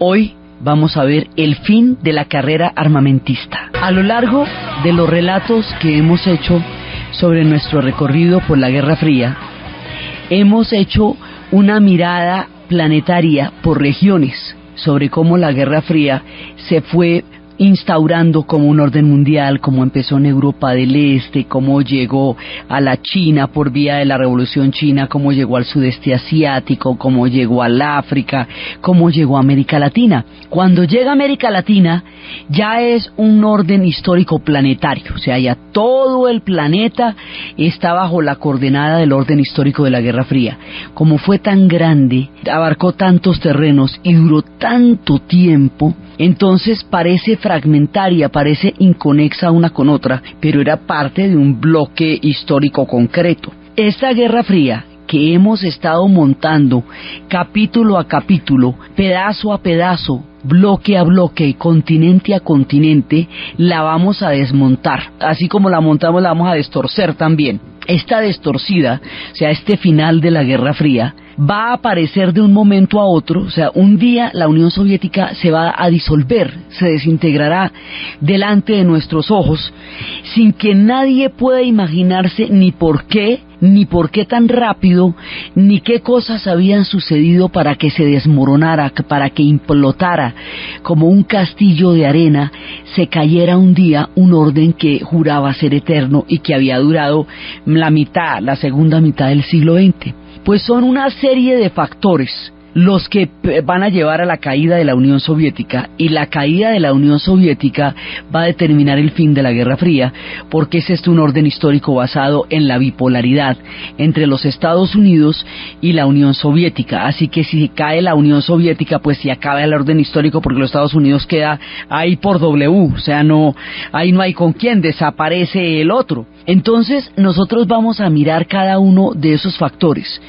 Hoy vamos a ver el fin de la carrera armamentista. A lo largo de los relatos que hemos hecho sobre nuestro recorrido por la Guerra Fría, hemos hecho una mirada planetaria por regiones sobre cómo la Guerra Fría se fue instaurando como un orden mundial, cómo empezó en Europa del Este, cómo llegó a la China por vía de la Revolución China, cómo llegó al sudeste asiático, cómo llegó al África, cómo llegó a América Latina. Cuando llega a América Latina ya es un orden histórico planetario, o sea, ya todo el planeta está bajo la coordenada del orden histórico de la Guerra Fría. Como fue tan grande, abarcó tantos terrenos y duró tanto tiempo, entonces parece fragmentaria, parece inconexa una con otra, pero era parte de un bloque histórico concreto. Esta Guerra Fría que hemos estado montando capítulo a capítulo, pedazo a pedazo, bloque a bloque, continente a continente, la vamos a desmontar. Así como la montamos, la vamos a destorcer también. Esta destorcida, o sea, este final de la Guerra Fría, va a aparecer de un momento a otro, o sea, un día la Unión Soviética se va a disolver, se desintegrará delante de nuestros ojos, sin que nadie pueda imaginarse ni por qué tan rápido, ni qué cosas habían sucedido para que se desmoronara, para que implotara como un castillo de arena, se cayera un día un orden que juraba ser eterno y que había durado la segunda mitad del siglo XX. Pues son una serie de factores los que van a llevar a la caída de la Unión Soviética, y la caída de la Unión Soviética va a determinar el fin de la Guerra Fría, porque es un orden histórico basado en la bipolaridad entre los Estados Unidos y la Unión Soviética. Así que si cae la Unión Soviética, pues se acaba el orden histórico, porque los Estados Unidos queda ahí por W, o sea, ahí no hay con quién, desaparece el otro. Entonces nosotros vamos a mirar cada uno de esos factores.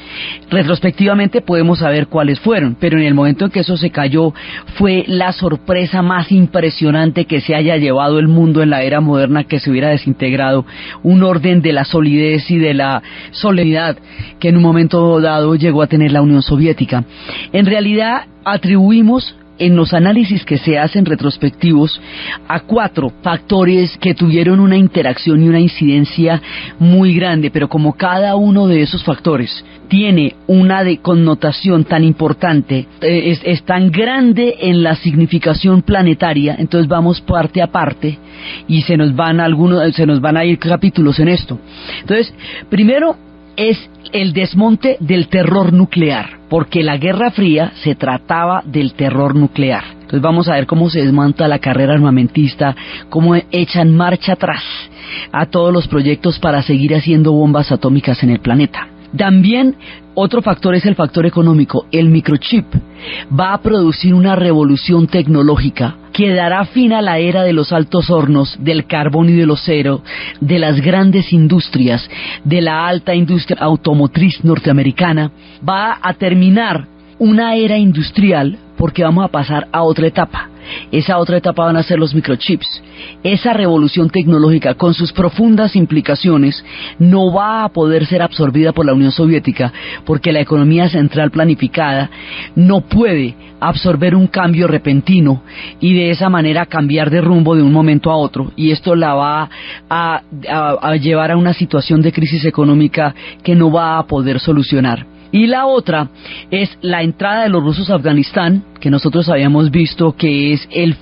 Retrospectivamente podemos saber cuáles fueron, pero en el momento en que eso se cayó fue la sorpresa más impresionante que se haya llevado el mundo en la era moderna, que se hubiera desintegrado un orden de la solidez y de la solemnidad que en un momento dado llegó a tener la Unión Soviética. En realidad atribuimos, en los análisis que se hacen retrospectivos, a 4 factores que tuvieron una interacción y una incidencia muy grande, pero como cada uno de esos factores tiene una connotación tan importante, es tan grande en la significación planetaria, entonces vamos parte a parte y se nos van a ir capítulos en esto. Entonces, primero es el desmonte del terror nuclear, porque la Guerra Fría se trataba del terror nuclear. Entonces vamos a ver cómo se desmonta la carrera armamentista, cómo echan marcha atrás a todos los proyectos para seguir haciendo bombas atómicas en el planeta. También otro factor es el factor económico. El microchip va a producir una revolución tecnológica que dará fin a la era de los altos hornos, del carbón y del acero, de las grandes industrias, de la alta industria automotriz norteamericana. Va a terminar una era industrial porque vamos a pasar a otra etapa. Esa otra etapa van a ser los microchips. Esa revolución tecnológica, con sus profundas implicaciones, no va a poder ser absorbida por la Unión Soviética, porque la economía central planificada no puede absorber un cambio repentino y de esa manera cambiar de rumbo de un momento a otro, y esto la va a llevar a una situación de crisis económica que no va a poder solucionar. Y la otra es la entrada de los rusos a Afganistán, que nosotros habíamos visto que es el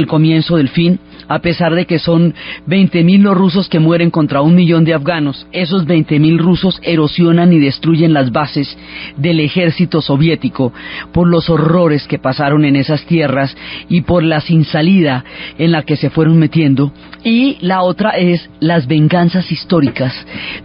comienzo del fin. A pesar de que son 20.000 los rusos que mueren contra 1 millón de afganos, esos 20.000 rusos erosionan y destruyen las bases del ejército soviético por los horrores que pasaron en esas tierras y por la sin salida en la que se fueron metiendo. Y la otra es las venganzas históricas,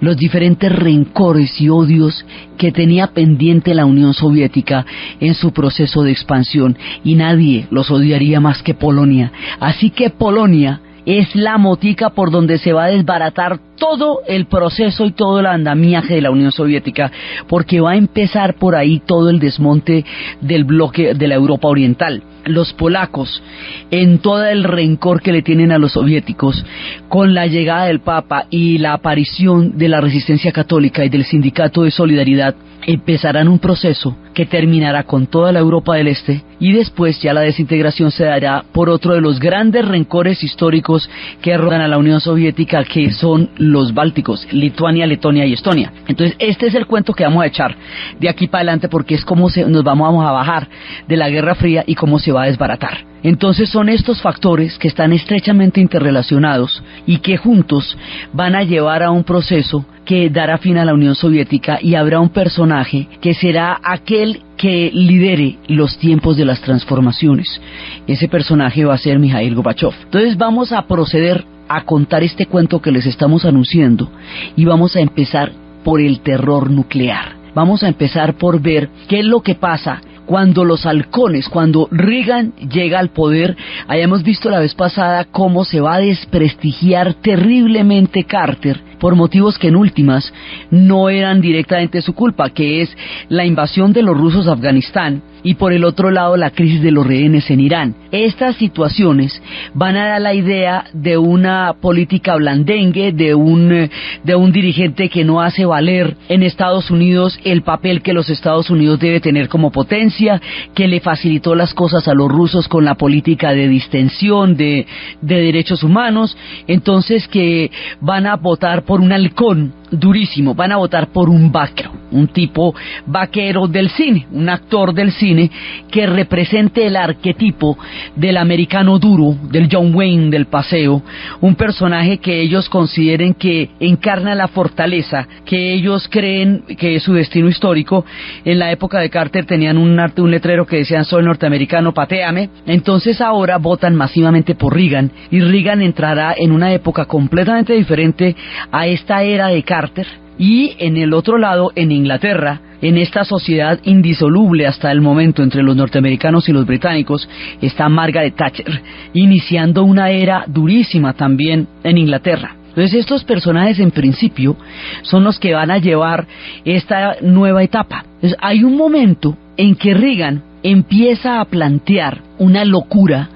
los diferentes rencores y odios que tenía pendiente la Unión Soviética en su proceso de expansión, y nadie los odiaría más que Polonia. Así que Polonia es la motica por donde se va a desbaratar todo el proceso y todo el andamiaje de la Unión Soviética, porque va a empezar por ahí todo el desmonte del bloque de la Europa Oriental. Los polacos, en todo el rencor que le tienen a los soviéticos, con la llegada del Papa y la aparición de la resistencia católica y del sindicato de Solidaridad, empezarán un proceso que terminará con toda la Europa del Este, y después ya la desintegración se dará por otro de los grandes rencores históricos que rodean a la Unión Soviética, que son los bálticos, Lituania, Letonia y Estonia. Entonces este es el cuento que vamos a echar de aquí para adelante, porque es cómo nos vamos a bajar de la Guerra Fría y cómo se va a desbaratar. Entonces son estos factores que están estrechamente interrelacionados y que juntos van a llevar a un proceso que dará fin a la Unión Soviética, y habrá un personaje que será aquel que lidere los tiempos de las transformaciones. Ese personaje va a ser Mikhail Gorbachev. Entonces vamos a proceder a contar este cuento que les estamos anunciando, y vamos a empezar por el terror nuclear. Vamos a empezar por ver qué es lo que pasa cuando los halcones, cuando Reagan llega al poder. Hayamos visto la vez pasada cómo se va a desprestigiar terriblemente Carter por motivos que en últimas no eran directamente su culpa, que es la invasión de los rusos a Afganistán, y por el otro lado la crisis de los rehenes en Irán. Estas situaciones van a dar la idea de una política blandengue, de un dirigente que no hace valer en Estados Unidos el papel que los Estados Unidos debe tener como potencia, que le facilitó las cosas a los rusos con la política de distensión de derechos humanos. Entonces que van a votar por un halcón durísimo, van a votar por un vaquero, un tipo vaquero del cine, un actor del cine que represente el arquetipo del americano duro, del John Wayne del paseo, un personaje que ellos consideren que encarna la fortaleza, que ellos creen que es su destino histórico. En la época de Carter tenían un letrero que decían: soy norteamericano, patéame. Entonces ahora votan masivamente por Reagan, y Reagan entrará en una época completamente diferente a esta era de Carter. Y en el otro lado, en Inglaterra, en esta sociedad indisoluble hasta el momento entre los norteamericanos y los británicos, está Margaret Thatcher, iniciando una era durísima también en Inglaterra. Entonces estos personajes en principio son los que van a llevar esta nueva etapa. Entonces, hay un momento en que Reagan empieza a plantear una locura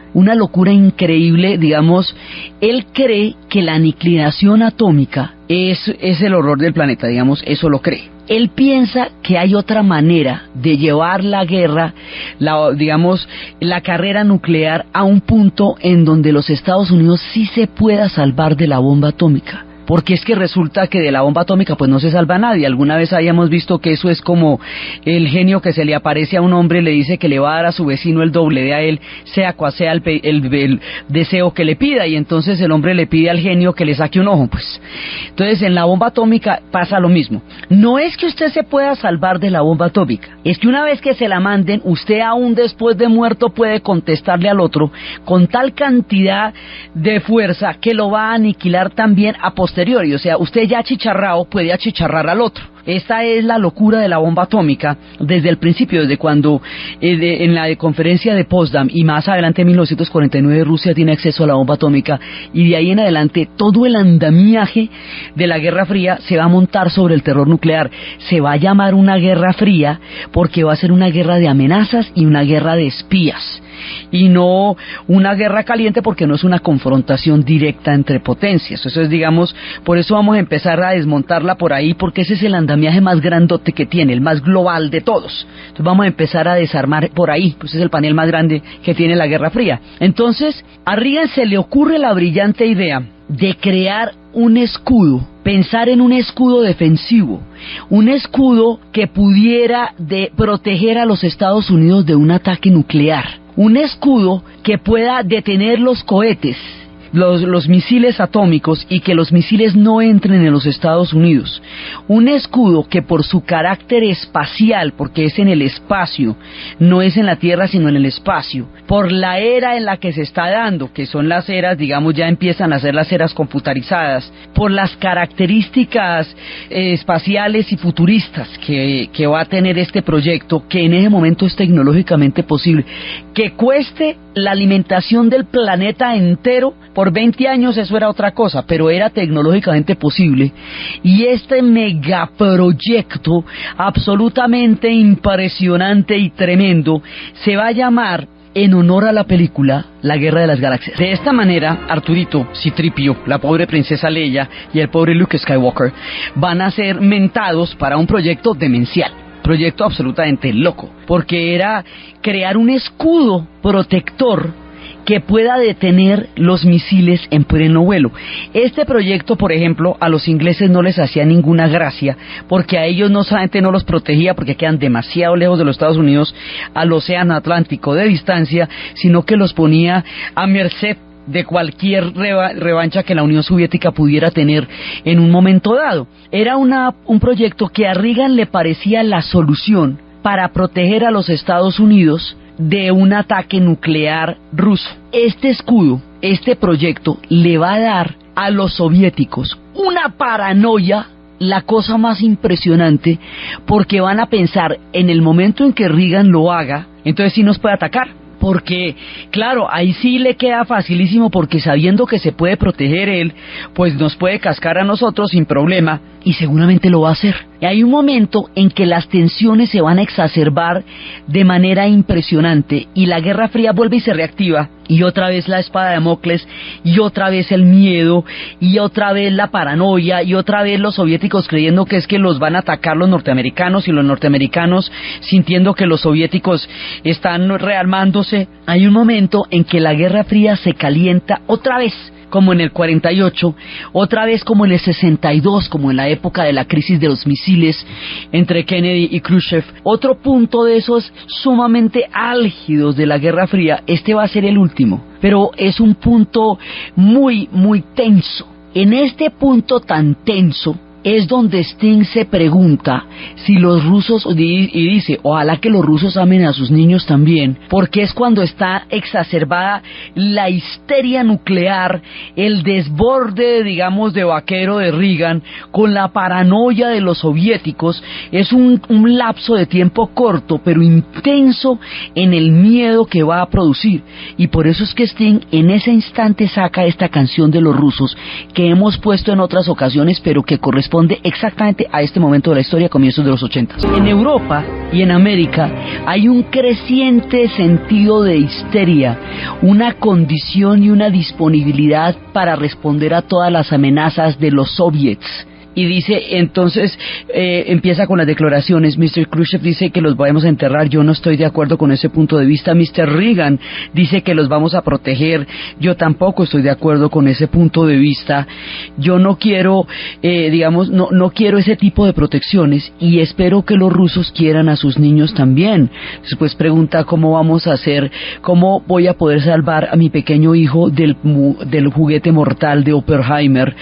increíble. Digamos, él cree que la aniquilación atómica es el horror del planeta, digamos, eso lo cree. Él piensa que hay otra manera de llevar la guerra, la carrera nuclear a un punto en donde los Estados Unidos sí se pueda salvar de la bomba atómica. Porque es que resulta que de la bomba atómica pues no se salva nadie. Alguna vez habíamos visto que eso es como el genio que se le aparece a un hombre, le dice que le va a dar a su vecino el doble de a él, sea cual sea el deseo que le pida, y entonces el hombre le pide al genio que le saque un ojo. Pues entonces en la bomba atómica pasa lo mismo. No es que usted se pueda salvar de la bomba atómica, es que una vez que se la manden, usted aún después de muerto puede contestarle al otro con tal cantidad de fuerza que lo va a aniquilar también a posteriori. O sea, usted ya achicharrado puede achicharrar al otro. Esta es la locura de la bomba atómica desde el principio, desde cuando en la conferencia de Potsdam y más adelante en 1949 Rusia tiene acceso a la bomba atómica, y de ahí en adelante todo el andamiaje de la Guerra Fría se va a montar sobre el terror nuclear. Se va a llamar una Guerra Fría porque va a ser una guerra de amenazas y una guerra de espías, y no una guerra caliente, porque no es una confrontación directa entre potencias. Eso es, digamos, por eso vamos a empezar a desmontarla por ahí, porque ese es el andamiaje más grandote que tiene, el más global de todos. Entonces vamos a empezar a desarmar por ahí, pues es el panel más grande que tiene la Guerra Fría. Entonces a Reagan se le ocurre la brillante idea de crear un escudo, pensar en un escudo defensivo, un escudo que pudiera proteger a los Estados Unidos de un ataque nuclear, un escudo que pueda detener los cohetes, los misiles atómicos, y que los misiles no entren en los Estados Unidos. Un escudo que por su carácter espacial, porque es en el espacio, no es en la Tierra sino en el espacio, por la era en la que se está dando, que son las eras, digamos, ya empiezan a ser las eras computarizadas, por las características espaciales y futuristas que va a tener este proyecto, que en ese momento es tecnológicamente posible, que cueste la alimentación del planeta entero. Por 20 años eso era otra cosa, pero era tecnológicamente posible. Y este megaproyecto absolutamente impresionante y tremendo se va a llamar, en honor a la película, La Guerra de las Galaxias. De esta manera, Arturito, C-3PO, la pobre princesa Leia y el pobre Luke Skywalker van a ser mentados para un proyecto demencial. proyecto absolutamente loco, porque era crear un escudo protector que pueda detener los misiles en pleno vuelo. Este proyecto, por ejemplo, a los ingleses no les hacía ninguna gracia, porque a ellos no solamente no los protegía porque quedan demasiado lejos de los Estados Unidos al océano Atlántico de distancia, sino que los ponía a merced de cualquier revancha que la Unión Soviética pudiera tener en un momento dado. Era un proyecto que a Reagan le parecía la solución para proteger a los Estados Unidos de un ataque nuclear ruso. Este escudo, este proyecto, le va a dar a los soviéticos una paranoia, la cosa más impresionante, porque van a pensar en el momento en que Reagan lo haga, entonces sí nos puede atacar. Porque, claro, ahí sí le queda facilísimo, porque sabiendo que se puede proteger él, pues nos puede cascar a nosotros sin problema, y seguramente lo va a hacer. Y hay un momento en que las tensiones se van a exacerbar de manera impresionante, y la Guerra Fría vuelve y se reactiva, y otra vez la espada de Damocles, y otra vez el miedo, y otra vez la paranoia, y otra vez los soviéticos creyendo que es que los van a atacar los norteamericanos, y los norteamericanos sintiendo que los soviéticos están rearmándose. Hay un momento en que la Guerra Fría se calienta otra vez, como en el 48, otra vez como en el 62, como en la época de la crisis de los misiles entre Kennedy y Khrushchev. Otro punto de esos sumamente álgidos de la Guerra Fría, este va a ser el último, pero es un punto muy, muy tenso. En este punto tan tenso es donde Sting se pregunta si los rusos, y dice, ojalá que los rusos amen a sus niños también, porque es cuando está exacerbada la histeria nuclear, el desborde, digamos, de vaquero de Reagan, con la paranoia de los soviéticos. Es un lapso de tiempo corto, pero intenso en el miedo que va a producir, y por eso es que Sting en ese instante saca esta canción de los rusos, que hemos puesto en otras ocasiones, pero que corresponde exactamente a este momento de la historia, comienzos de los 80. En Europa y en América hay un creciente sentido de histeria, una condición y una disponibilidad para responder a todas las amenazas de los soviets. Y dice, entonces, empieza con las declaraciones. Mr. Khrushchev dice que los vamos a enterrar, yo no estoy de acuerdo con ese punto de vista. Mr. Reagan dice que los vamos a proteger, yo tampoco estoy de acuerdo con ese punto de vista. Yo no quiero, no quiero ese tipo de protecciones, y espero que los rusos quieran a sus niños también. Después pregunta cómo vamos a hacer, cómo voy a poder salvar a mi pequeño hijo del juguete mortal de Oppenheimer,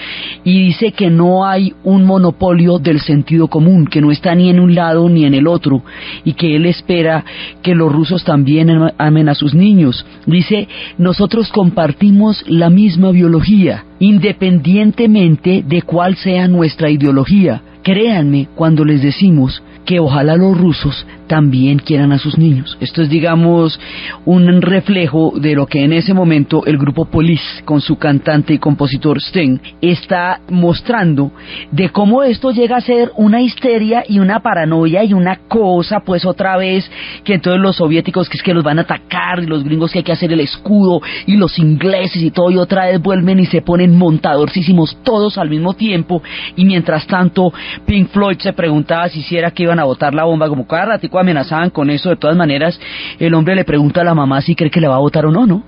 y dice que no hay un monopolio del sentido común, que no está ni en un lado ni en el otro, y que él espera que los rusos también amen a sus niños. Dice, nosotros compartimos la misma biología, independientemente de cuál sea nuestra ideología. Créanme cuando les decimos que ojalá los rusos también quieran a sus niños. Esto es, digamos, un reflejo de lo que en ese momento el grupo Police, con su cantante y compositor Sting, está mostrando, de cómo esto llega a ser una histeria y una paranoia y una cosa, pues otra vez, que entonces los soviéticos que es que los van a atacar, y los gringos que hay que hacer el escudo, y los ingleses y todo, y otra vez vuelven y se ponen montadorcísimos todos al mismo tiempo. Y mientras tanto Pink Floyd se preguntaba si hiciera que iban a botar la bomba, como cada ratico amenazaban con eso. De todas maneras, el hombre le pregunta a la mamá si cree que le va a botar o no, ¿no?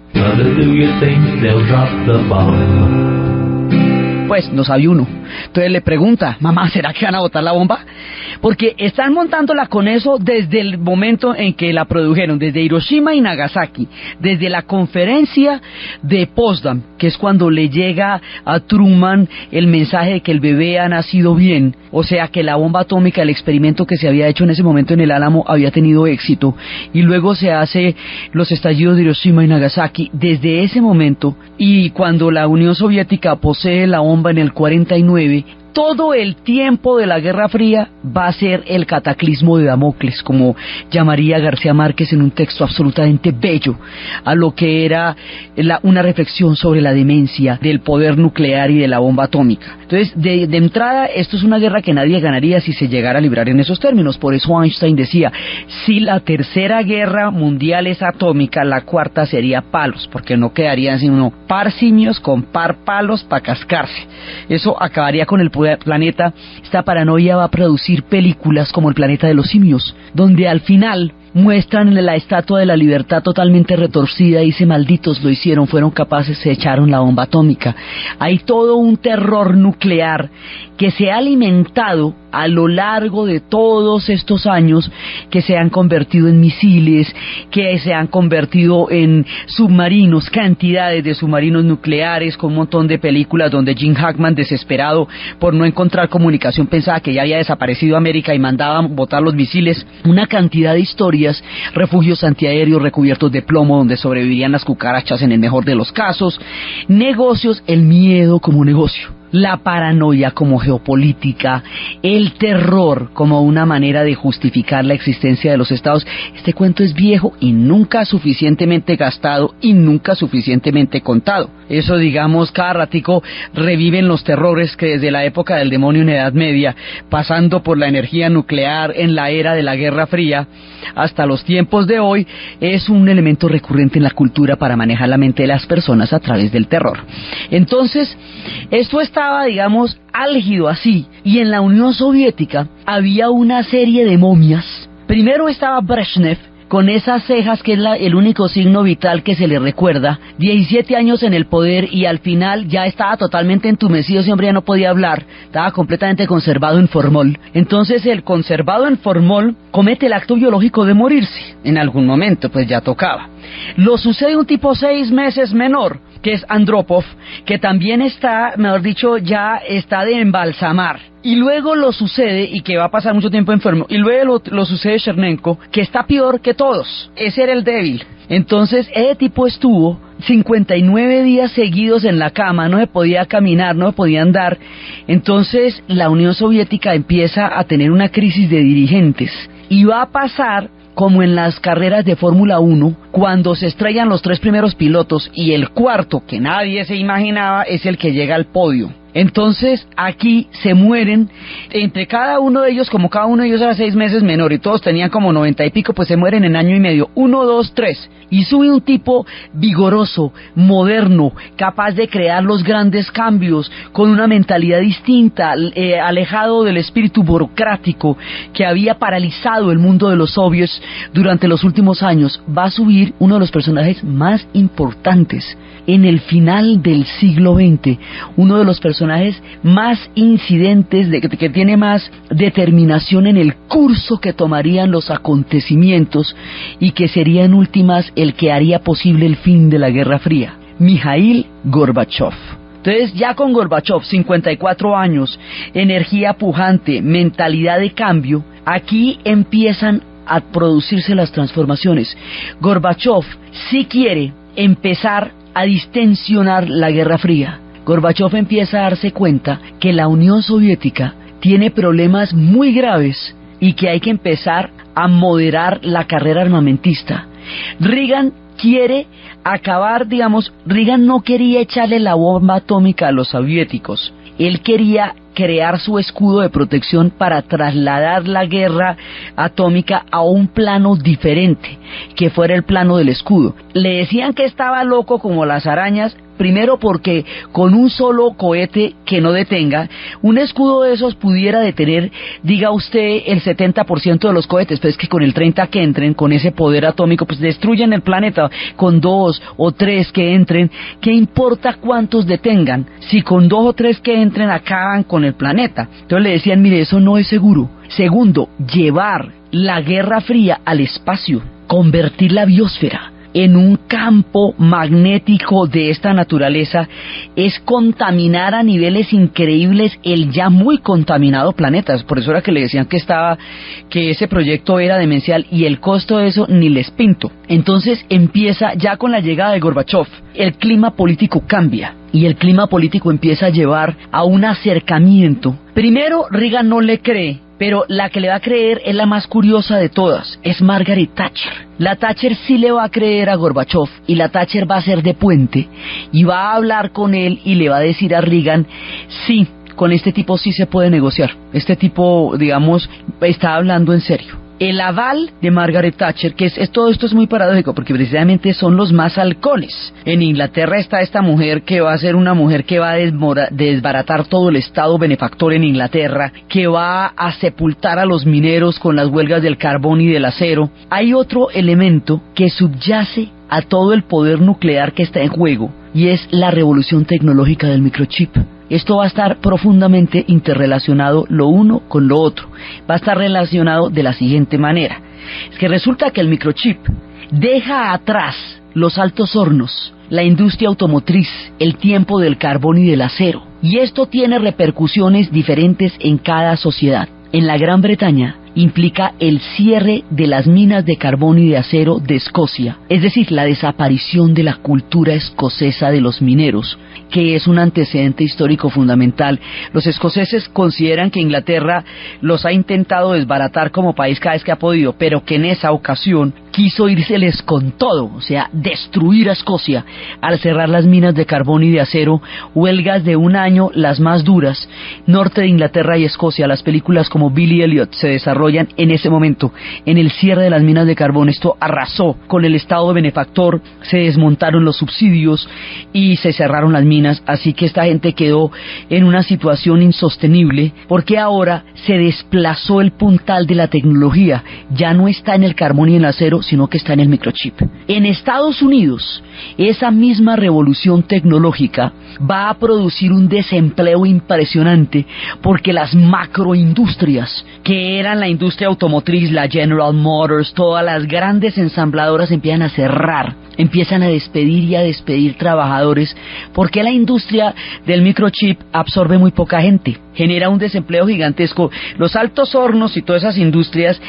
Pues no sabe uno. Entonces le pregunta, mamá, ¿será que van a botar la bomba? Porque están montándola con eso desde el momento en que la produjeron, desde Hiroshima y Nagasaki, desde la conferencia de Potsdam, que es cuando le llega a Truman el mensaje de que el bebé ha nacido bien, o sea que la bomba atómica, el experimento que se había hecho en ese momento en el Álamo, había tenido éxito, y luego se hace los estallidos de Hiroshima y Nagasaki. Desde ese momento, y cuando la Unión Soviética posee la bomba en el 49, todo el tiempo de la Guerra Fría va a ser el cataclismo de Damocles, como llamaría García Márquez en un texto absolutamente bello, a lo que era una reflexión sobre la demencia del poder nuclear y de la bomba atómica. Entonces, de entrada, esto es una guerra que nadie ganaría si se llegara a librar en esos términos. Por eso Einstein decía, si la tercera guerra mundial es atómica, la cuarta sería palos, porque no quedarían sino par simios con par palos para cascarse. Eso acabaría con el planeta. Esta paranoia va a producir producir películas como El planeta de los simios, donde al final muestran la Estatua de la Libertad totalmente retorcida y dice: malditos, lo hicieron, fueron capaces, se echaron la bomba atómica. Hay todo un terror nuclear que se ha alimentado a lo largo de todos estos años, que se han convertido en misiles, que se han convertido en submarinos, cantidades de submarinos nucleares, con un montón de películas donde Jim Hackman, desesperado por no encontrar comunicación, pensaba que ya había desaparecido América y mandaban botar los misiles. Una cantidad de historias, refugios antiaéreos recubiertos de plomo donde sobrevivirían las cucarachas en el mejor de los casos, negocios, el miedo como negocio, la paranoia como geopolítica, el terror como una manera de justificar la existencia de los estados. Este cuento es viejo y nunca suficientemente gastado y nunca suficientemente contado. Eso, digamos, cada ratico reviven los terrores que desde la época del demonio en Edad Media, pasando por la energía nuclear en la era de la Guerra Fría, hasta los tiempos de hoy, es un elemento recurrente en la cultura para manejar la mente de las personas a través del terror. Entonces, esto estaba, digamos, álgido así, y en la Unión Soviética había una serie de momias. Primero estaba Brezhnev, con esas cejas que es el único signo vital que se le recuerda, 17 años en el poder y al final ya estaba totalmente entumecido, ese hombre ya no podía hablar, estaba completamente conservado en formol. Entonces el conservado en formol comete el acto biológico de morirse, en algún momento pues ya tocaba. Lo sucede un tipo 6 meses menor, que es Andropov, que también está, mejor dicho, ya está de embalsamar. Y luego lo sucede, y que va a pasar mucho tiempo enfermo, y luego lo sucede Chernenko, que está peor que todos. Ese era el débil. Entonces, ese tipo estuvo 59 días seguidos en la cama, no se podía caminar, no se podía andar. Entonces, la Unión Soviética empieza a tener una crisis de dirigentes. Y va a pasar como en las carreras de Fórmula 1, cuando se estrellan los 3 primeros pilotos y el cuarto, que nadie se imaginaba, es el que llega al podio. Entonces aquí se mueren, entre cada uno de ellos, como cada uno de ellos era 6 meses menor y todos tenían como 90 y pico, pues se mueren en año y medio, 1, 2, 3, y sube un tipo vigoroso, moderno, capaz de crear los grandes cambios, con una mentalidad distinta, alejado del espíritu burocrático que había paralizado el mundo de los soviets durante los últimos años. Va a subir uno de los personajes más importantes en el final del siglo XX, uno de los personajes más incidentes, que tiene más determinación en el curso que tomarían los acontecimientos y que sería en últimas el que haría posible el fin de la Guerra Fría, Mikhail Gorbachev. Entonces ya con Gorbachev, 54 años, energía pujante, mentalidad de cambio, aquí empiezan a producirse las transformaciones. Gorbachev sí quiere empezar a distensionar la Guerra Fría. Gorbachev empieza a darse cuenta que la Unión Soviética tiene problemas muy graves y que hay que empezar a moderar la carrera armamentista. Reagan quiere acabar, digamos, Reagan no quería echarle la bomba atómica a los soviéticos. Él quería crear su escudo de protección para trasladar la guerra atómica a un plano diferente, que fuera el plano del escudo. Le decían que estaba loco como las arañas, primero porque con un solo cohete que no detenga, un escudo de esos pudiera detener, diga usted, el 70% de los cohetes, pues es que con el 30 que entren, con ese poder atómico, pues destruyen el planeta. Con 2 o 3 que entren, ¿qué importa cuántos detengan? Si con 2 o 3 que entren acaban con el planeta. Entonces le decían, mire, eso no es seguro. Segundo, llevar la Guerra Fría al espacio, convertir la biosfera en un campo magnético de esta naturaleza, es contaminar a niveles increíbles el ya muy contaminado planeta. Por eso era que le decían que ese proyecto era demencial, y el costo de eso ni les pinto. Entonces empieza, ya con la llegada de Gorbachev, el clima político cambia, y el clima político empieza a llevar a un acercamiento. Primero, Reagan no le cree, pero la que le va a creer es la más curiosa de todas, es Margaret Thatcher. La Thatcher sí le va a creer a Gorbachev, y la Thatcher va a ser de puente, y va a hablar con él y le va a decir a Reagan, sí, con este tipo sí se puede negociar, este tipo, digamos, está hablando en serio. el aval de Margaret Thatcher, que todo esto es muy paradójico, porque precisamente son los más halcones. En Inglaterra está esta mujer que va a ser una mujer que va a desbaratar todo el estado benefactor en Inglaterra, que va a sepultar a los mineros con las huelgas del carbón y del acero. Hay otro elemento que subyace a todo el poder nuclear que está en juego, y es la revolución tecnológica del microchip. Esto va a estar profundamente interrelacionado lo uno con lo otro. Va a estar relacionado de la siguiente manera. Es que resulta que el microchip deja atrás los altos hornos, la industria automotriz, el tiempo del carbón y del acero. Y esto tiene repercusiones diferentes en cada sociedad. En la Gran Bretaña implica el cierre de las minas de carbón y de acero de Escocia, es decir, la desaparición de la cultura escocesa de los mineros, que es un antecedente histórico fundamental. Los escoceses consideran que Inglaterra los ha intentado desbaratar como país cada vez que ha podido, pero que en esa ocasión quiso írseles con todo, o sea, destruir a Escocia al cerrar las minas de carbón y de acero, huelgas de un año, las más duras. Norte de Inglaterra y Escocia, las películas como Billy Elliot se desarrollan en ese momento, en el cierre de las minas de carbón. Esto arrasó con el estado benefactor, se desmontaron los subsidios y se cerraron las minas, así que esta gente quedó en una situación insostenible, porque ahora se desplazó el puntal de la tecnología, ya no está en el carbón y en el acero, sino que está en el microchip. En Estados Unidos, esa misma revolución tecnológica va a producir un desempleo impresionante, porque las macroindustrias, que eran la industria automotriz, la General Motors, todas las grandes ensambladoras empiezan a cerrar, empiezan a despedir trabajadores, porque la industria del microchip absorbe muy poca gente, genera un desempleo gigantesco. Los altos hornos y todas esas industrias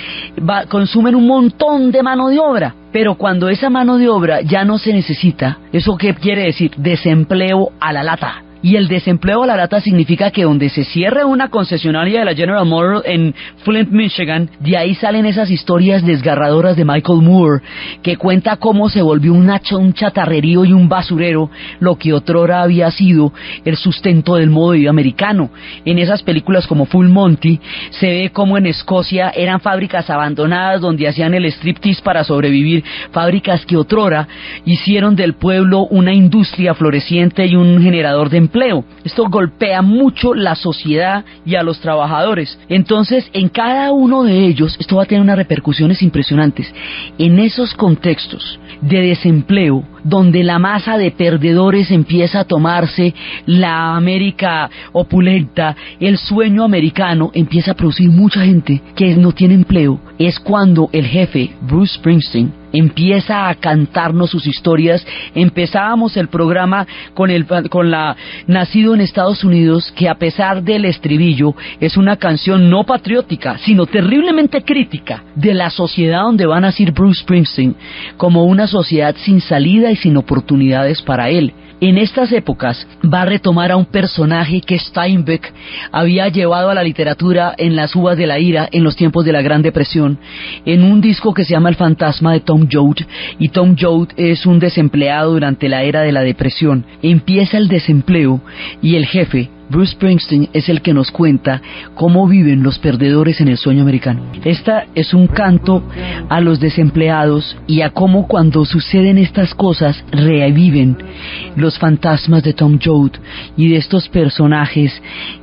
consumen un montón de mano de obra, pero cuando esa mano de obra ya no se necesita, ¿eso qué quiere decir? Desempleo a la lata. Y el desempleo a la lata significa que donde se cierre una concesionaria de la General Motors en Flint, Michigan, de ahí salen esas historias desgarradoras de Michael Moore, que cuenta cómo se volvió un chatarrerío y un basurero, lo que otrora había sido el sustento del modo de vida americano. En esas películas como Full Monty, se ve como en Escocia eran fábricas abandonadas donde hacían el striptease para sobrevivir, fábricas que otrora hicieron del pueblo una industria floreciente y un generador de empleo. Esto golpea mucho la sociedad y a los trabajadores. Entonces, en cada uno de ellos, esto va a tener unas repercusiones impresionantes. En esos contextos de desempleo, donde la masa de perdedores empieza a tomarse la América opulenta, el sueño americano, empieza a producir mucha gente que no tiene empleo, es cuando el jefe, Bruce Springsteen, empieza a cantarnos sus historias. Empezábamos el programa con la Nacido en Estados Unidos, que a pesar del estribillo es una canción no patriótica, sino terriblemente crítica de la sociedad donde va a nacer Bruce Springsteen, como una sociedad sin salida y sin oportunidades para él. En estas épocas va a retomar a un personaje que Steinbeck había llevado a la literatura en Las uvas de la ira en los tiempos de la Gran Depresión, en un disco que se llama El fantasma de Tom Joad, y Tom Joad es un desempleado durante la era de la depresión. Empieza el desempleo y el jefe, Bruce Springsteen, es el que nos cuenta cómo viven los perdedores en el sueño americano. Esta es un canto a los desempleados y a cómo cuando suceden estas cosas reviven los fantasmas de Tom Joad y de estos personajes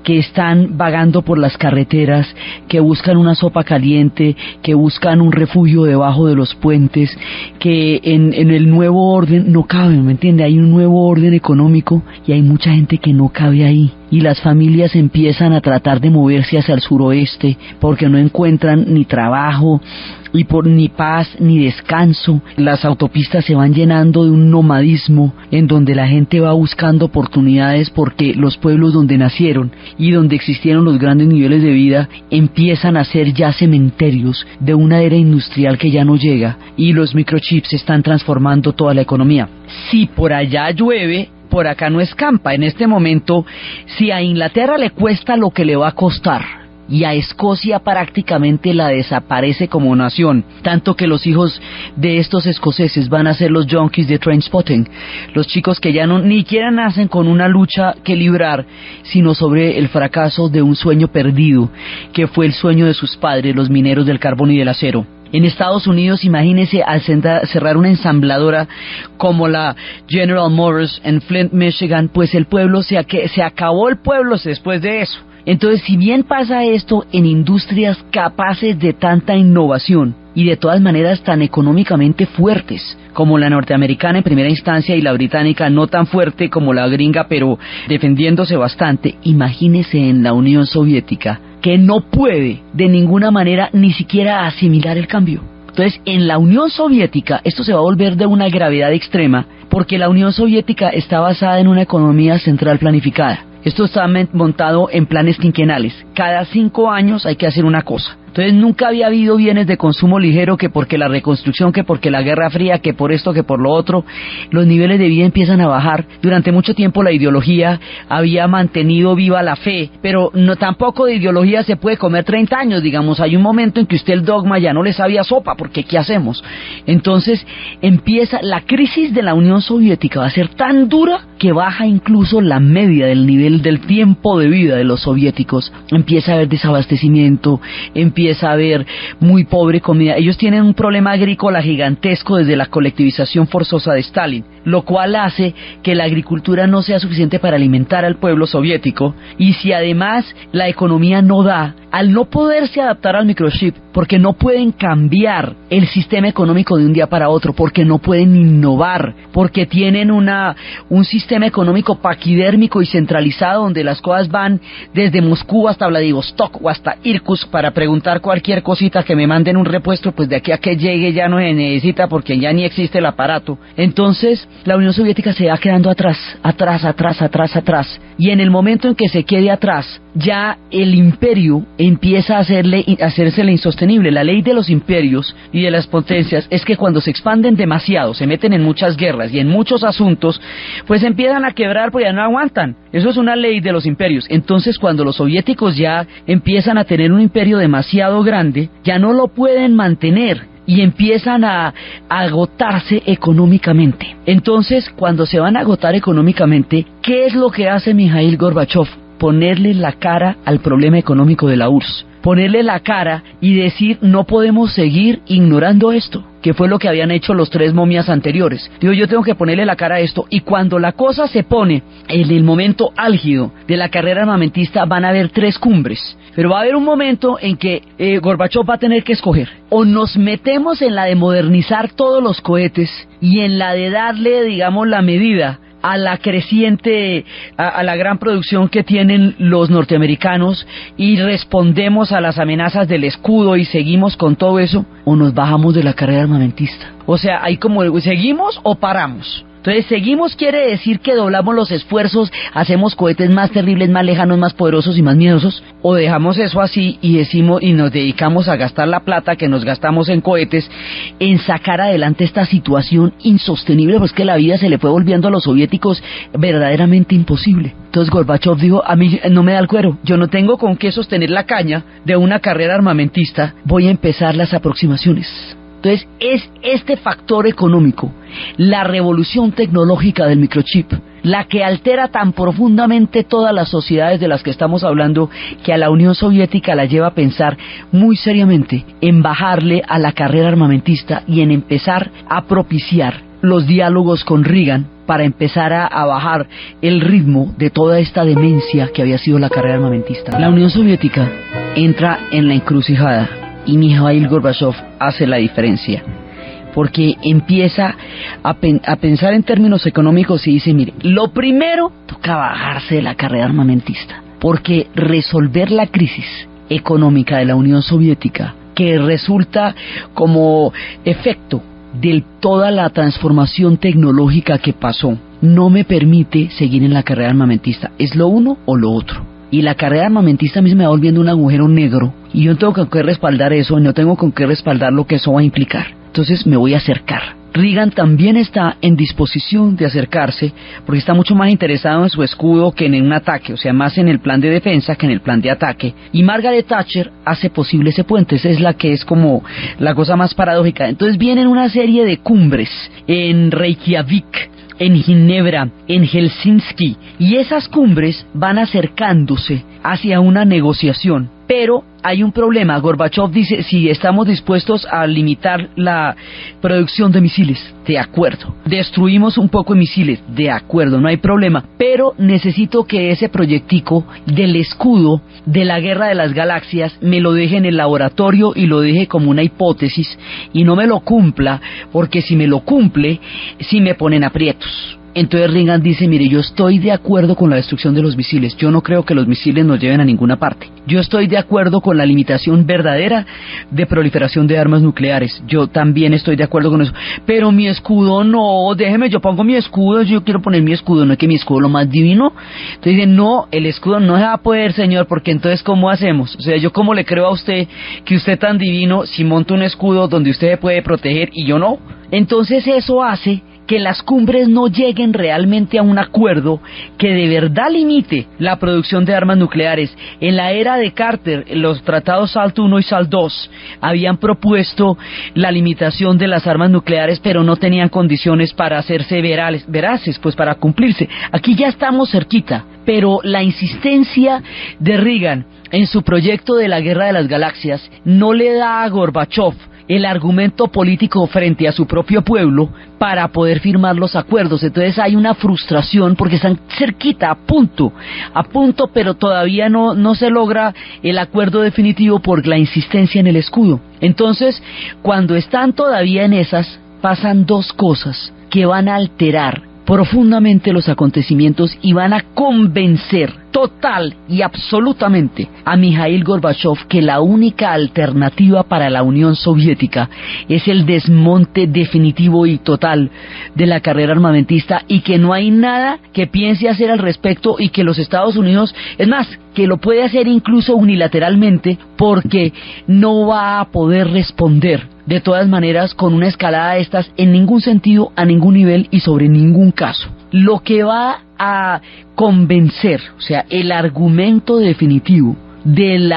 que están vagando por las carreteras, que buscan una sopa caliente, que buscan un refugio debajo de los puentes, que en el nuevo orden no caben, ¿me entiende? Hay un nuevo orden económico y hay mucha gente que no cabe ahí. Y las familias empiezan a tratar de moverse hacia el suroeste porque no encuentran ni trabajo y ni paz ni descanso. Las autopistas se van llenando de un nomadismo en donde la gente va buscando oportunidades, porque los pueblos donde nacieron y donde existieron los grandes niveles de vida empiezan a ser ya cementerios de una era industrial que ya no llega, y los microchips están transformando toda la economía. Si por allá llueve, por acá no escampa. En este momento, si a Inglaterra le cuesta lo que le va a costar y a Escocia prácticamente la desaparece como nación, tanto que los hijos de estos escoceses van a ser los junkies de Trainspotting, los chicos que ya ni siquiera nacen con una lucha que librar, sino sobre el fracaso de un sueño perdido, que fue el sueño de sus padres, los mineros del carbón y del acero. En Estados Unidos, imagínese al cerrar una ensambladora como la General Motors en Flint, Michigan, pues el pueblo se acabó el pueblo después de eso. Entonces, si bien pasa esto en industrias capaces de tanta innovación y de todas maneras tan económicamente fuertes como la norteamericana en primera instancia y la británica no tan fuerte como la gringa, pero defendiéndose bastante, imagínese en la Unión Soviética, que no puede de ninguna manera ni siquiera asimilar el cambio. Entonces, en la Unión Soviética esto se va a volver de una gravedad extrema, porque la Unión Soviética está basada en una economía central planificada. Esto está montado en planes quinquenales. Cada 5 años hay que hacer una cosa. Entonces nunca había habido bienes de consumo ligero, que porque la reconstrucción, que porque la Guerra Fría, que por esto, que por lo otro. Los niveles de vida empiezan a bajar. Durante mucho tiempo la ideología había mantenido viva la fe, pero no, tampoco de ideología se puede comer 30 años, digamos. Hay un momento en que usted el dogma ya no le sabía sopa, porque ¿qué hacemos? Entonces empieza la crisis de la Unión Soviética, va a ser tan dura que baja incluso la media del nivel del tiempo de vida de los soviéticos. Empieza a haber desabastecimiento, empieza a haber muy pobre comida. Ellos tienen un problema agrícola gigantesco desde la colectivización forzosa de Stalin, lo cual hace que la agricultura no sea suficiente para alimentar al pueblo soviético, y si además la economía no da, al no poderse adaptar al microchip, porque no pueden cambiar el sistema económico de un día para otro, porque no pueden innovar, porque tienen un sistema económico paquidérmico y centralizado, donde las cosas van desde Moscú hasta Vladivostok o hasta Irkutsk. Para preguntar cualquier cosita, que me manden un repuesto, pues de aquí a que llegue ya no se necesita, porque ya ni existe el aparato. Entonces la Unión Soviética se va quedando atrás, y en el momento en que se quede atrás, ya el imperio empieza a hacérsele insostenible. La ley de los imperios y de las potencias es que cuando se expanden demasiado, se meten en muchas guerras y en muchos asuntos, pues empiezan a quebrar, pues ya no aguantan. Eso es una ley de los imperios. Entonces, cuando los soviéticos ya empiezan a tener un imperio demasiado grande, ya no lo pueden mantener y empiezan a agotarse económicamente. Entonces, cuando se van a agotar económicamente, ¿qué es lo que hace Mikhail Gorbachev? Ponerle la cara al problema económico de la URSS, ponerle la cara y decir: no podemos seguir ignorando esto, que fue lo que habían hecho los 3 momias anteriores. Digo, yo tengo que ponerle la cara a esto, y cuando la cosa se pone en el momento álgido de la carrera armamentista, van a haber 3 cumbres, pero va a haber un momento en que Gorbachev va a tener que escoger: o nos metemos en la de modernizar todos los cohetes y en la de darle, digamos, la medida a la creciente, a la gran producción que tienen los norteamericanos, y respondemos a las amenazas del escudo y seguimos con todo eso, o nos bajamos de la carrera armamentista. O sea, hay como, ¿seguimos o paramos? Entonces, seguimos quiere decir que doblamos los esfuerzos, hacemos cohetes más terribles, más lejanos, más poderosos y más miedosos, o dejamos eso así y decimos, y nos dedicamos a gastar la plata que nos gastamos en cohetes, en sacar adelante esta situación insostenible, pues que la vida se le fue volviendo a los soviéticos verdaderamente imposible. Entonces Gorbachev dijo: a mí no me da el cuero, yo no tengo con qué sostener la caña de una carrera armamentista, voy a empezar las aproximaciones. Entonces es este factor económico, la revolución tecnológica del microchip, la que altera tan profundamente todas las sociedades de las que estamos hablando, que a la Unión Soviética la lleva a pensar muy seriamente en bajarle a la carrera armamentista y en empezar a propiciar los diálogos con Reagan para empezar a bajar el ritmo de toda esta demencia que había sido la carrera armamentista. La Unión Soviética entra en la encrucijada, y Mikhail Gorbachev hace la diferencia, porque empieza a pensar en términos económicos y dice: mire, lo primero, toca bajarse de la carrera armamentista, porque resolver la crisis económica de la Unión Soviética, que resulta como efecto de toda la transformación tecnológica que pasó, no me permite seguir en la carrera armamentista. Es lo uno o lo otro. Y la carrera armamentista a mí se me va volviendo un agujero negro, y yo no tengo con qué respaldar eso, no tengo con qué respaldar lo que eso va a implicar. Entonces me voy a acercar. Reagan también está en disposición de acercarse, porque está mucho más interesado en su escudo que en un ataque, o sea, más en el plan de defensa que en el plan de ataque. Y Margaret Thatcher hace posible ese puente, esa es la que es como la cosa más paradójica. Entonces vienen una serie de cumbres en Reykjavik, en Ginebra, en Helsinki, y esas cumbres van acercándose hacia una negociación. Pero hay un problema. Gorbachev dice, si estamos dispuestos a limitar la producción de misiles, de acuerdo. Destruimos un poco de misiles, de acuerdo, no hay problema. Pero necesito que ese proyectico del escudo de la Guerra de las Galaxias me lo deje en el laboratorio y lo deje como una hipótesis y no me lo cumpla, porque si me lo cumple, sí me ponen aprietos. Entonces Reagan dice, mire, yo estoy de acuerdo con la destrucción de los misiles, yo no creo que los misiles nos lleven a ninguna parte. Yo estoy de acuerdo con la limitación verdadera de proliferación de armas nucleares, yo también estoy de acuerdo con eso. Pero mi escudo no, déjeme, yo pongo mi escudo, yo quiero poner mi escudo, no es que mi escudo es lo más divino. Entonces dice, no, el escudo no se va a poder, señor, porque entonces ¿cómo hacemos? O sea, yo cómo le creo a usted que usted tan divino si monta un escudo donde usted se puede proteger y yo no. Entonces eso hace que las cumbres no lleguen realmente a un acuerdo que de verdad limite la producción de armas nucleares. En la era de Carter, los tratados SALT I y SALT II habían propuesto la limitación de las armas nucleares, pero no tenían condiciones para hacerse veraces, pues para cumplirse. Aquí ya estamos cerquita, pero la insistencia de Reagan en su proyecto de la Guerra de las Galaxias no le da a Gorbachev el argumento político frente a su propio pueblo para poder firmar los acuerdos. Entonces hay una frustración porque están cerquita, a punto, pero todavía no se logra el acuerdo definitivo por la insistencia en el escudo. Entonces, cuando están todavía en esas, pasan dos cosas que van a alterar profundamente los acontecimientos y van a convencer total y absolutamente a Mikhail Gorbachev que la única alternativa para la Unión Soviética es el desmonte definitivo y total de la carrera armamentista y que no hay nada que piense hacer al respecto y que los Estados Unidos, es más, que lo puede hacer incluso unilateralmente porque no va a poder responder de todas maneras con una escalada de estas en ningún sentido, a ningún nivel y sobre ningún caso. Lo que va a convencer, o sea, el argumento definitivo del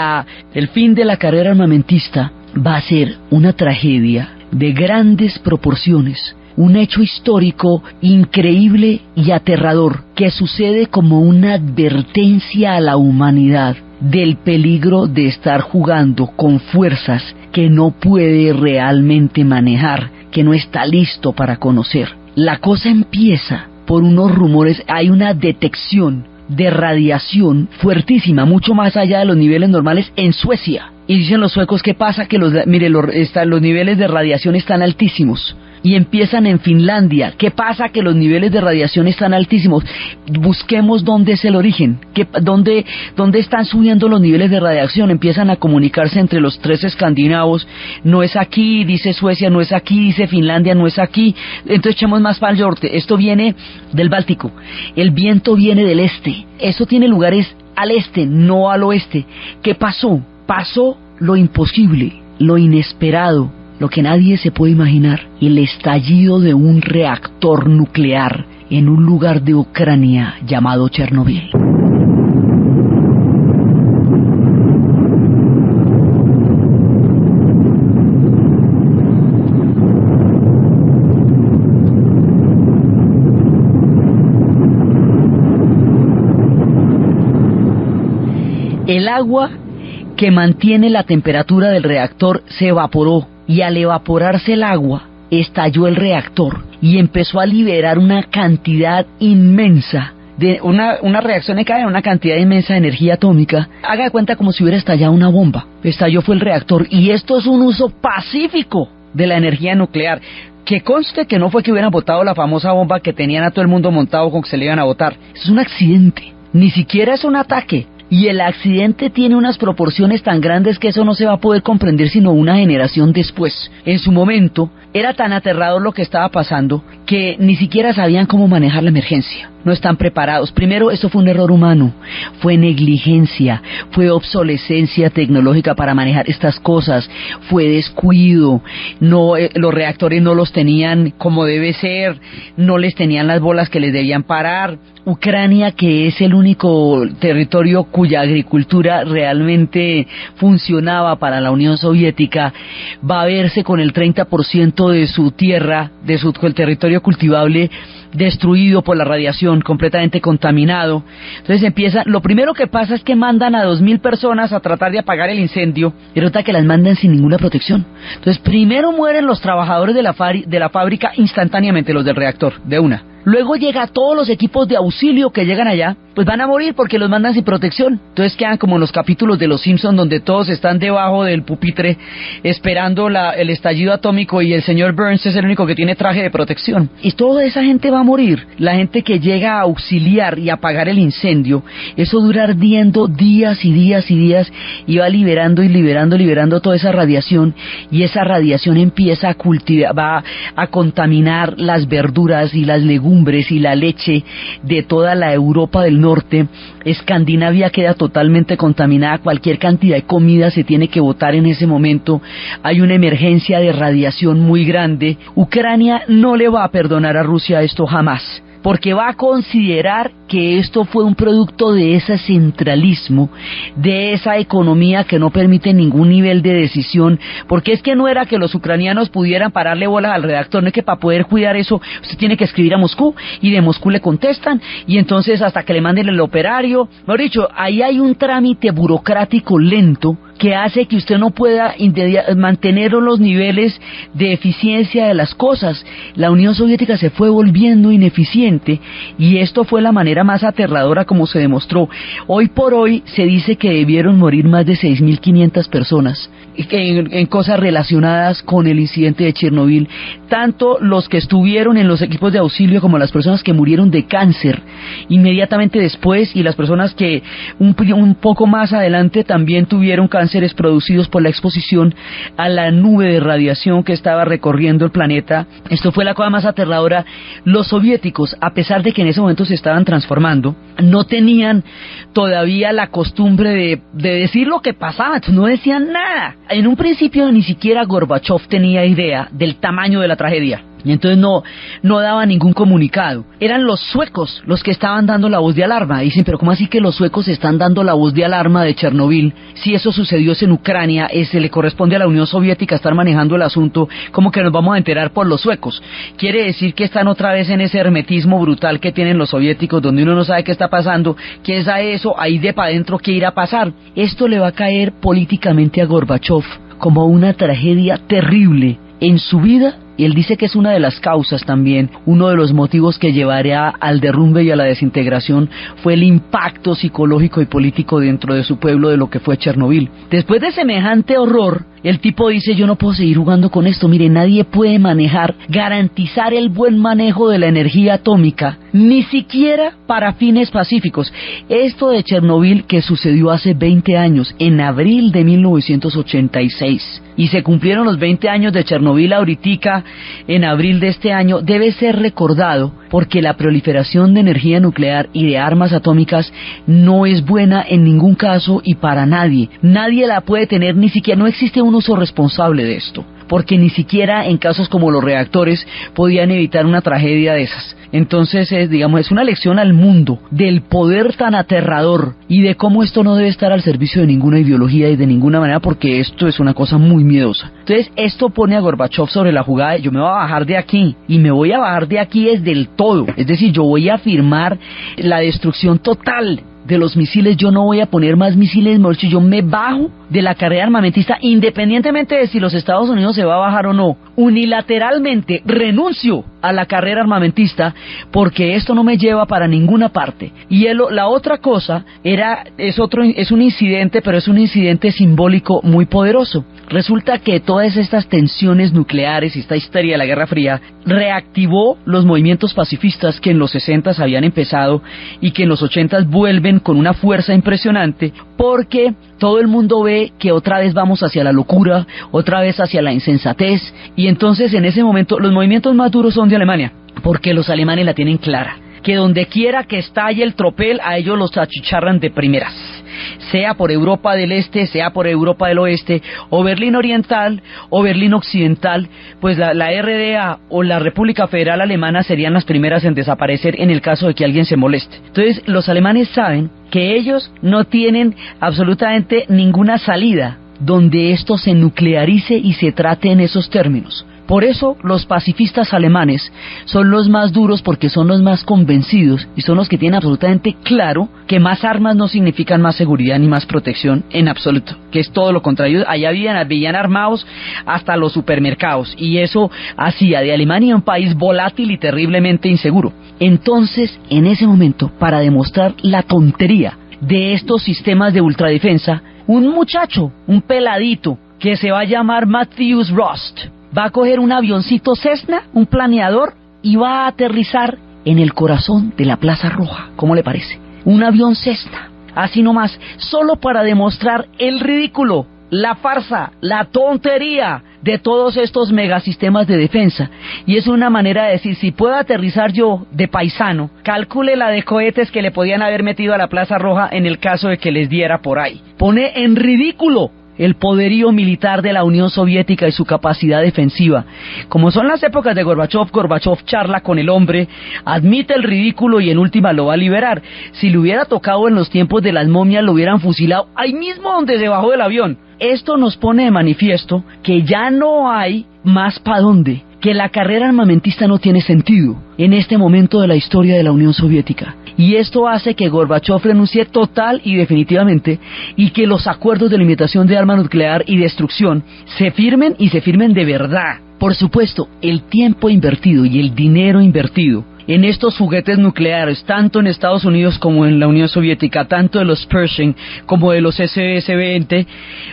fin de la carrera armamentista va a ser una tragedia de grandes proporciones, un hecho histórico increíble y aterrador que sucede como una advertencia a la humanidad del peligro de estar jugando con fuerzas que no puede realmente manejar, que no está listo para conocer. La cosa empieza por unos rumores, hay una detección de radiación fuertísima, mucho más allá de los niveles normales en Suecia. Y dicen los suecos, ¿qué pasa? Que los niveles de radiación están altísimos. Y empiezan en Finlandia. ¿Qué pasa? Que los niveles de radiación están altísimos. Busquemos dónde es el origen, dónde están subiendo los niveles de radiación. Empiezan a comunicarse entre los tres escandinavos. No es aquí, dice Suecia, no es aquí, dice Finlandia, no es aquí. Entonces echemos más para el norte. Esto viene del Báltico. El viento viene del este. Eso tiene lugares al este, no al oeste. ¿Qué pasó? Pasó lo imposible, lo inesperado, lo que nadie se puede imaginar, el estallido de un reactor nuclear en un lugar de Ucrania llamado Chernobyl. El agua que mantiene la temperatura del reactor se evaporó. Y al evaporarse el agua, estalló el reactor y empezó a liberar una cantidad inmensa de una reacción de cadena, una cantidad inmensa de energía atómica. Haga de cuenta como si hubiera estallado una bomba. Estalló fue el reactor y esto es un uso pacífico de la energía nuclear. Que conste que no fue que hubieran botado la famosa bomba que tenían a todo el mundo montado con que se le iban a botar. Es un accidente, ni siquiera es un ataque. Y el accidente tiene unas proporciones tan grandes que eso no se va a poder comprender sino una generación después. En su momento era tan aterrador lo que estaba pasando que ni siquiera sabían cómo manejar la emergencia. No están preparados. Primero, esto fue un error humano, fue negligencia, fue obsolescencia tecnológica para manejar estas cosas, fue descuido, los reactores no los tenían como debe ser, no les tenían las bolas que les debían parar. Ucrania, que es el único territorio cuya agricultura realmente funcionaba para la Unión Soviética, va a verse con el 30% de su tierra, el territorio cultivable, destruido por la radiación, completamente contaminado. Entonces lo primero que pasa es que mandan a 2.000 personas a tratar de apagar el incendio, y resulta que las mandan sin ninguna protección. Entonces primero mueren los trabajadores de la fábrica instantáneamente, los del reactor, de una. Luego llega todos los equipos de auxilio que llegan allá, pues van a morir porque los mandan sin protección. Entonces quedan como en los capítulos de Los Simpsons, donde todos están debajo del pupitre esperando el estallido atómico, y el señor Burns es el único que tiene traje de protección. Y toda esa gente va a morir. La gente que llega a auxiliar y apagar el incendio, eso dura ardiendo días y días y días, y va liberando toda esa radiación, y esa radiación empieza va a contaminar las verduras y las legumbres y la leche de toda la Europa del Norte. Escandinavia queda totalmente contaminada, cualquier cantidad de comida se tiene que botar en ese momento, hay una emergencia de radiación muy grande. Ucrania no le va a perdonar a Rusia esto jamás, porque va a considerar que esto fue un producto de ese centralismo, de esa economía que no permite ningún nivel de decisión, porque es que no era que los ucranianos pudieran pararle bolas al reactor, no es que para poder cuidar eso usted tiene que escribir a Moscú, y de Moscú le contestan, y entonces hasta que le manden el operario, mejor dicho, ahí hay un trámite burocrático lento que hace que usted no pueda mantener los niveles de eficiencia de las cosas. La Unión Soviética se fue volviendo ineficiente, y esto fue la manera más aterradora como se demostró. Hoy por hoy se dice que debieron morir más de 6.500 personas en cosas relacionadas con el incidente de Chernobyl, tanto los que estuvieron en los equipos de auxilio como las personas que murieron de cáncer inmediatamente después, y las personas que un poco más adelante también tuvieron cánceres producidos por la exposición a la nube de radiación que estaba recorriendo el planeta. Esto fue la cosa más aterradora. Los soviéticos, a pesar de que en ese momento se estaban transformando, no tenían todavía la costumbre de decir lo que pasaba, entonces no decían nada. En un principio ni siquiera Gorbachev tenía idea del tamaño de la tragedia, y entonces no daba ningún comunicado. Eran los suecos los que estaban dando la voz de alarma. Y dicen, pero ¿cómo así que los suecos están dando la voz de alarma de Chernobyl? Si eso sucedió en Ucrania, se le corresponde a la Unión Soviética estar manejando el asunto, ¿cómo que nos vamos a enterar por los suecos? Quiere decir que están otra vez en ese hermetismo brutal que tienen los soviéticos, donde uno no sabe qué está pasando, quién sabe eso, ahí de para adentro qué irá a pasar. Esto le va a caer políticamente a Gorbachev como una tragedia terrible en su vida. Y él dice que es una de las causas también, uno de los motivos que llevaría al derrumbe y a la desintegración fue el impacto psicológico y político dentro de su pueblo de lo que fue Chernobyl. Después de semejante horror, el tipo dice, yo no puedo seguir jugando con esto. Mire, nadie puede garantizar el buen manejo de la energía atómica, ni siquiera para fines pacíficos. Esto de Chernobyl, que sucedió hace 20 años, en abril de 1986, y se cumplieron los 20 años de Chernobyl ahoritica, en abril de este año, debe ser recordado porque la proliferación de energía nuclear y de armas atómicas no es buena en ningún caso y para nadie. Nadie la puede tener, ni siquiera, no existe un uso responsable de esto, porque ni siquiera en casos como los reactores podían evitar una tragedia de esas. Entonces es una lección al mundo del poder tan aterrador y de cómo esto no debe estar al servicio de ninguna ideología y de ninguna manera, porque esto es una cosa muy miedosa. Entonces esto pone a Gorbachev sobre la jugada de, yo me voy a bajar de aquí, y me voy a bajar de aquí desde el todo, es decir, yo voy a firmar la destrucción total de los misiles, yo no voy a poner más misiles, yo me bajo de la carrera armamentista, independientemente de si los Estados Unidos se va a bajar o no. Unilateralmente renuncio a la carrera armamentista, porque esto no me lleva para ninguna parte. Y la otra cosa es un incidente, pero es un incidente simbólico muy poderoso. Resulta que todas estas tensiones nucleares y esta histeria de la Guerra Fría reactivó los movimientos pacifistas que en los 60 habían empezado y que en los 80 vuelven con una fuerza impresionante, porque todo el mundo ve que otra vez vamos hacia la locura, otra vez hacia la insensatez, y entonces en ese momento los movimientos más duros son de Alemania, porque los alemanes la tienen clara, que donde quiera que estalle el tropel, a ellos los achicharran de primeras, sea por Europa del Este, sea por Europa del Oeste, o Berlín Oriental, o Berlín Occidental, pues la RDA o la República Federal Alemana serían las primeras en desaparecer en el caso de que alguien se moleste. Entonces, los alemanes saben que ellos no tienen absolutamente ninguna salida donde esto se nuclearice y se trate en esos términos. Por eso los pacifistas alemanes son los más duros, porque son los más convencidos y son los que tienen absolutamente claro que más armas no significan más seguridad ni más protección en absoluto, que es todo lo contrario. Allá vivían armados hasta los supermercados, y eso hacía de Alemania un país volátil y terriblemente inseguro. Entonces, en ese momento, para demostrar la tontería de estos sistemas de ultradefensa, un muchacho, un peladito, que se va a llamar Matthäus Rust, va a coger un avioncito Cessna, un planeador, y va a aterrizar en el corazón de la Plaza Roja. ¿Cómo le parece? Un avión Cessna, así nomás, solo para demostrar el ridículo, la farsa, la tontería de todos estos megasistemas de defensa. Y es una manera de decir, si puedo aterrizar yo de paisano, calcule la de cohetes que le podían haber metido a la Plaza Roja en el caso de que les diera por ahí. Pone en ridículo el poderío militar de la Unión Soviética y su capacidad defensiva. Como son las épocas de Gorbachev charla con el hombre, admite el ridículo y en última lo va a liberar. Si le hubiera tocado en los tiempos de las momias, lo hubieran fusilado ahí mismo donde se bajó del avión. Esto nos pone de manifiesto que ya no hay más para dónde, que la carrera armamentista no tiene sentido en este momento de la historia de la Unión Soviética. Y esto hace que Gorbachev renuncie total y definitivamente, y que los acuerdos de limitación de arma nuclear y destrucción se firmen, y se firmen de verdad. Por supuesto, el tiempo invertido y el dinero invertido en estos juguetes nucleares, tanto en Estados Unidos como en la Unión Soviética, tanto de los Pershing como de los SS-20,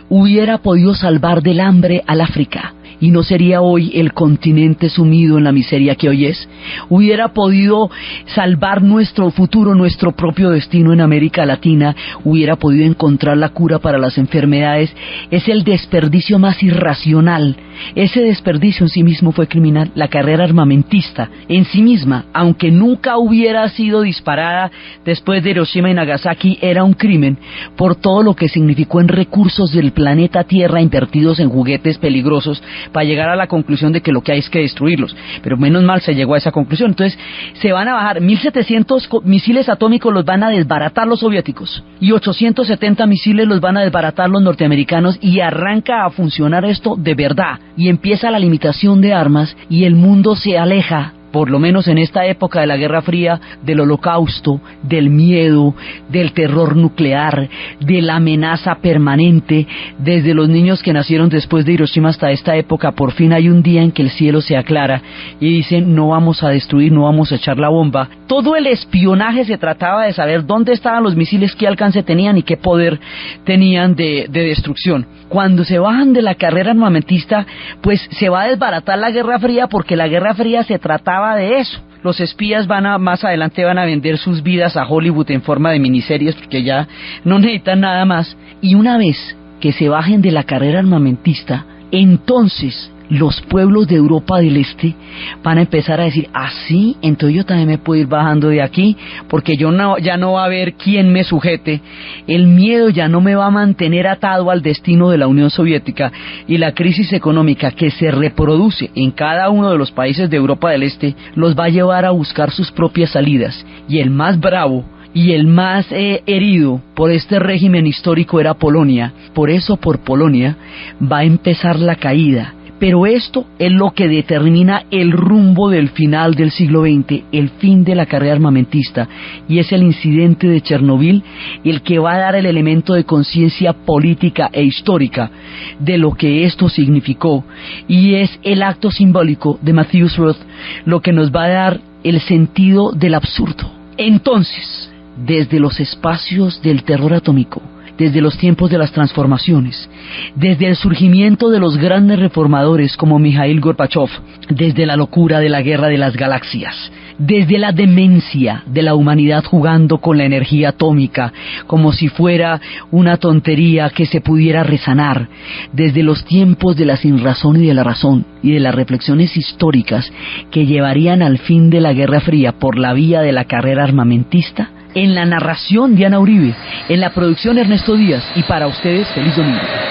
hubiera podido salvar del hambre al África, y no sería hoy el continente sumido en la miseria que hoy es. Hubiera podido salvar nuestro futuro, nuestro propio destino en América Latina, hubiera podido encontrar la cura para las enfermedades. Es el desperdicio más irracional. Ese desperdicio en sí mismo fue criminal. La carrera armamentista en sí misma, aunque nunca hubiera sido disparada después de Hiroshima y Nagasaki, era un crimen por todo lo que significó en recursos del planeta Tierra invertidos en juguetes peligrosos, para llegar a la conclusión de que lo que hay es que destruirlos. Pero menos mal se llegó a esa conclusión. Entonces se van a bajar 1.700 misiles atómicos, los van a desbaratar los soviéticos, y 870 misiles los van a desbaratar los norteamericanos, y arranca a funcionar esto de verdad, y empieza la limitación de armas, y el mundo se aleja, por lo menos en esta época de la Guerra Fría, del holocausto, del miedo, del terror nuclear, de la amenaza permanente. Desde los niños que nacieron después de Hiroshima hasta esta época, por fin hay un día en que el cielo se aclara y dicen: no vamos a destruir, no vamos a echar la bomba. Todo el espionaje se trataba de saber dónde estaban los misiles, qué alcance tenían y qué poder tenían de destrucción. Cuando se bajan de la carrera armamentista, pues se va a desbaratar la Guerra Fría, porque la Guerra Fría se trataba de eso. Los espías más adelante van a vender sus vidas a Hollywood en forma de miniseries, porque ya no necesitan nada más. Y una vez que se bajen de la carrera armamentista, entonces los pueblos de Europa del Este van a empezar a decir: así, entonces yo también me puedo ir bajando de aquí, porque ya no va a haber quien me sujete, el miedo ya no me va a mantener atado al destino de la Unión Soviética, y la crisis económica que se reproduce en cada uno de los países de Europa del Este los va a llevar a buscar sus propias salidas. Y el más bravo y el más herido por este régimen histórico era Polonia. Por eso, por Polonia va a empezar la caída. Pero esto es lo que determina el rumbo del final del siglo XX, el fin de la carrera armamentista, y es el incidente de Chernobyl el que va a dar el elemento de conciencia política e histórica de lo que esto significó, y es el acto simbólico de Matthäus Rust lo que nos va a dar el sentido del absurdo. Entonces, desde los espacios del terror atómico, desde los tiempos de las transformaciones, desde el surgimiento de los grandes reformadores como Mikhail Gorbachev, desde la locura de la guerra de las galaxias, desde la demencia de la humanidad jugando con la energía atómica como si fuera una tontería que se pudiera resanar, desde los tiempos de la sinrazón y de la razón y de las reflexiones históricas que llevarían al fin de la Guerra Fría por la vía de la carrera armamentista. En la narración, Diana Uribe; en la producción, Ernesto Díaz; y para ustedes, feliz domingo.